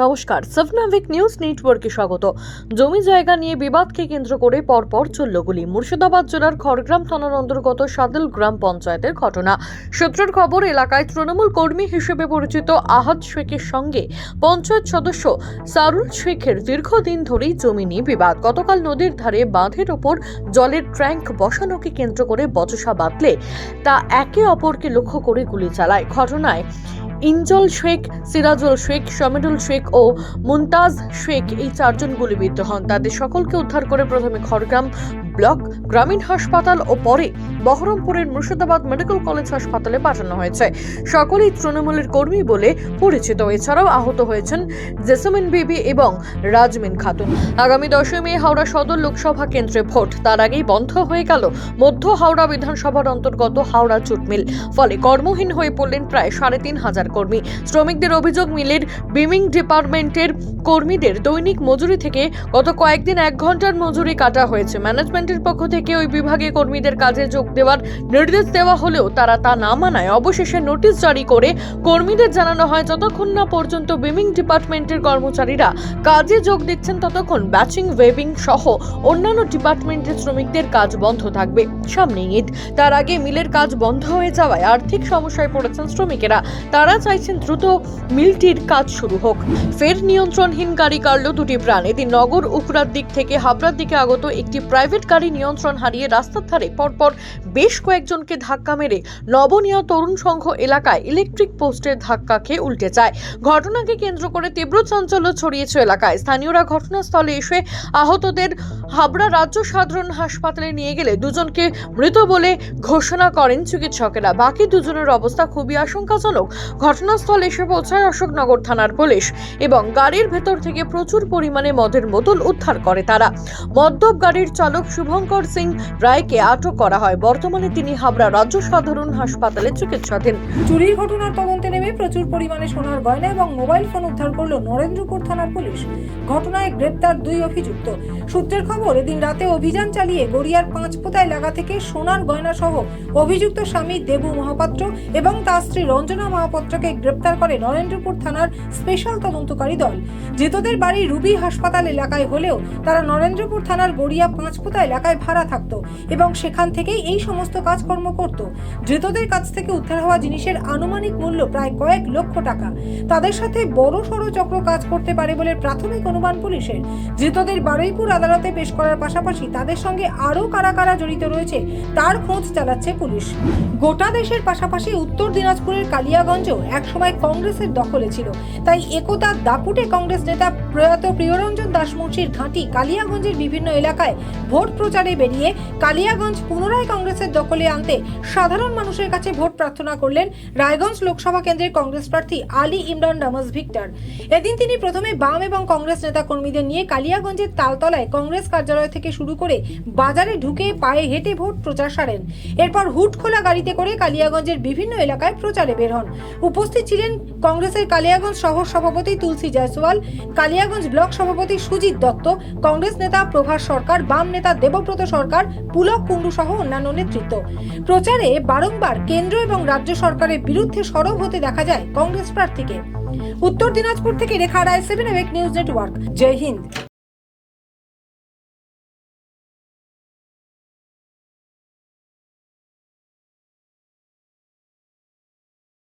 নমস্কার, সাফনাভিক নিউজ নেটওয়ার্কে স্বাগত। জমি জায়গা নিয়ে বিবাদকে কেন্দ্র করে পরপর চলল গুলি। মুর্শিদাবাদ জেলার খড়গ্রাম থানার অন্তর্গত সাদল গ্রাম পঞ্চায়েতের ঘটনা। সূত্রের খবর, এলাকায় তৃণমূল কর্মী হিসেবে পরিচিত আহাদ শেখের সঙ্গে পঞ্চায়েত সদস্য সারুল শেখের দীর্ঘদিন ধরেই জমি নিয়ে বিবাদ। গতকাল নদীর ধারে বাঁধের ওপর জলের ট্যাঙ্ক বসানোকে কেন্দ্র করে বচসা বাঁধলে তা একে অপরকে লক্ষ্য করে গুলি চালায়। ঘটনায় ইনজল শেখ, সিরাজুল শেখ, শমিদুল শেখ ও মুমতাজ শেখ এই চারজন গুলিবিদ্ধ হন। তাদের সকলকে উদ্ধার করে প্রথমে খড়গ্রাম ব্লক গ্রামীণ হাসপাতাল ও পরে বহরমপুরের মুর্শিদাবাদ মেডিকেল কলেজ হাসপাতালে পাঠানো হয়েছে। সকলেই তৃণমূলের কর্মী বলে পরিচিত। এছাড়াও আহত হয়েছেন জেসমিন বিবি এবং রাজমিন খাতুন। আগামী 10 মে হাওড়া সদর লোকসভা কেন্দ্রে ভোট, তার আগেই বন্ধ হয়ে গেল মধ্য হাওড়া বিধানসভার অন্তর্গত হাওড়া জুট মিল। ফলে কর্মহীন হয়ে পড়লেন প্রায় 3,500 কর্মী। শ্রমিকদের অভিযোগ, মিলের বিমিং ডিপার্টমেন্টের কর্মীদের দৈনিক মজুরি থেকে গত কয়েকদিন 1 ঘন্টার মজুরি কাটা হয়েছে। ম্যানেজমেন্টের পক্ষ থেকে ওই বিভাগে কর্মীদের কাজে যোগ দেওয়ার নির্দেশ দেওয়া হলেও তারা তা না মানায় অবশেষে নোটিশ জারি করে কর্মীদের জানানো হয়, যতক্ষণ না পর্যন্ত বিমিং ডিপার্টমেন্টের কর্মচারীরা কাজে যোগ দিচ্ছেন ততক্ষণ ব্যাচিং, ওয়েবিং সহ অন্যান্য ডিপার্টমেন্টের শ্রমিকদের কাজ বন্ধ থাকবে। সামনে ঈদ, তার আগে মিলের কাজ বন্ধ হয়ে যাওয়ায় আর্থিক সমস্যায় পড়েছেন শ্রমিকেরা। তারা চাইছেন দ্রুত মিলটির কাজ শুরু হোক। ফের নিয়ন্ত্রণহীন গাড়ি কাড়ল 2টি প্রাণ। এদিন নগর উকরার দিক থেকে হাবড়ার দিকে আগত একটি প্রাইভেট গাড়ি নিয়ন্ত্রণ হারিয়ে রাস্তার ধারে পরপর বেশ কয়েকজনকে ধাক্কা মেরে নবনিয়া তরুণ সংঘ এলাকায় ইলেকট্রিক পোস্টের ধাক্কা খেয়ে উল্টে যায়। ঘটনাকে কেন্দ্র করে তীব্র চাঞ্চল্য ছড়িয়েছে এলাকায়। স্থানীয়রা ঘটনাস্থলে এসে আহতদের হাবড়া রাজ্য সাধারণ হাসপাতালে নিয়ে গেলে 2জনকে মৃত বলে ঘোষণা করেন চিকিৎসকেরা। বাকি 2জনের অবস্থা খুবই আশঙ্কাজনক। ঘটনাস্থলে এসে পৌঁছায় অশোকনগর থানার পুলিশ এবং গাড়ির ভেতর থেকে প্রচুর পরিমাণে মদের বোতল উদ্ধার করে তারা। মদ্যপ গাড়ির চালক শুভঙ্কর সিং রায়কে আটক করা হয়। বর্তমানে তিনি হাবড়া রাজ্য সাধারণ হাসপাতালে চিকিৎসাধীন। চুরির ঘটনার তদন্তে নেমে প্রচুর পরিমাণে সোনার গয়না এবং মোবাইল ফোন উদ্ধার করল নরেন্দ্রপুর থানার পুলিশ। ঘটনায় গ্রেপ্তার 2 অভিযুক্ত। সূত্রের খবর, এদিন রাতে অভিযান চালিয়ে গড়িয়ার 5 এলাকা থেকে সোনার গয়না সহ অভিযুক্ত স্বামী দেবু মহাপাত্র এবং তার স্ত্রী রঞ্জনা মহাপাত্রকে গ্রেপ্তার করে নরেন্দ্রপুর থানার স্পেশাল তদন্তকারী দল। ধৃতদের বাড়ি রুবি হাসপাতাল এলাকায় হলেও তারা নরেন্দ্রপুর থানার গড়িয়া 5 এলাকায় ভাড়া থাকতো এবং সেখান থেকেই এই সমস্ত কাজকর্ম করত। ধৃতদের কাছ থেকে উদ্ধার হওয়া জিনিসের আনুমানিক মূল্য প্রায় কয়েক লক্ষ টাকা। তাদের সাথে বড় সড়ো চক্র কাজ করতে পারে বলে প্রাথমিক অনুমান পুলিশের। ধৃতদের বারুইপুর আদালতে পেশ করার পাশাপাশি তাদের সঙ্গে আরও কারা কারা জড়িত রয়েছে তার খোঁজ চালাচ্ছে পুলিশ। গোটা দেশের পাশাপাশি উত্তর দিনাজপুরের কালিয়াগঞ্জও একসময় কংগ্রেসের দখলে ছিল, তাই একতার দাপুটে কংগ্রেস নেতা প্রয়াত প্রিয়রঞ্জন দাসমুন্সির ঘাঁটি কালিয়াগঞ্জের বিভিন্ন এলাকায় ভোট প্রচারে বেরিয়ে কালিয়াগঞ্জ পুনরায় কংগ্রেসের দখলে আনতে সাধারণ মানুষের কাছে ভোট প্রার্থনা করলেন রায়গঞ্জ লোকসভা কেন্দ্রের কংগ্রেস প্রার্থী আলী ইমরান রামাজ ভিক্টর। এদিন তিনি প্রথমে বাম এবং কংগ্রেস নেতা কর্মীদের নিয়ে কালিয়াগঞ্জের তালতলায় কংগ্রেস কার্যালয় থেকে শুরু করে বাজারে ঢুকে পায়ে হেঁটে ভোট প্রচার সারেন। এরপর হুড খোলা গাড়িতে করে কালিয়াগঞ্জের বিভিন্ন এলাকায় প্রচারে বের হন। উপস্থিত ছিলেন কংগ্রেসের কালিয়াগঞ্জ শহর সভাপতি তুলসী জয়সওয়াল, কালিয়াগঞ্জ ব্লক সভাপতি সুজিত দত্ত, কংগ্রেস নেতা প্রভাস সরকার, বাম নেতা দেবব্রত সরকার, পুলক কুণ্ডু সহ অন্যান্য নেতৃত্ব। প্রচারে বারংবার কেন্দ্র এবং রাজ্য সরকারের বিরুদ্ধে সরব হতে দেখা যায় কংগ্রেস প্রার্থীকে। উত্তর দিনাজপুর থেকে রেখা রায়, 7 নিউজ নেটওয়ার্ক। জয় হিন্দ।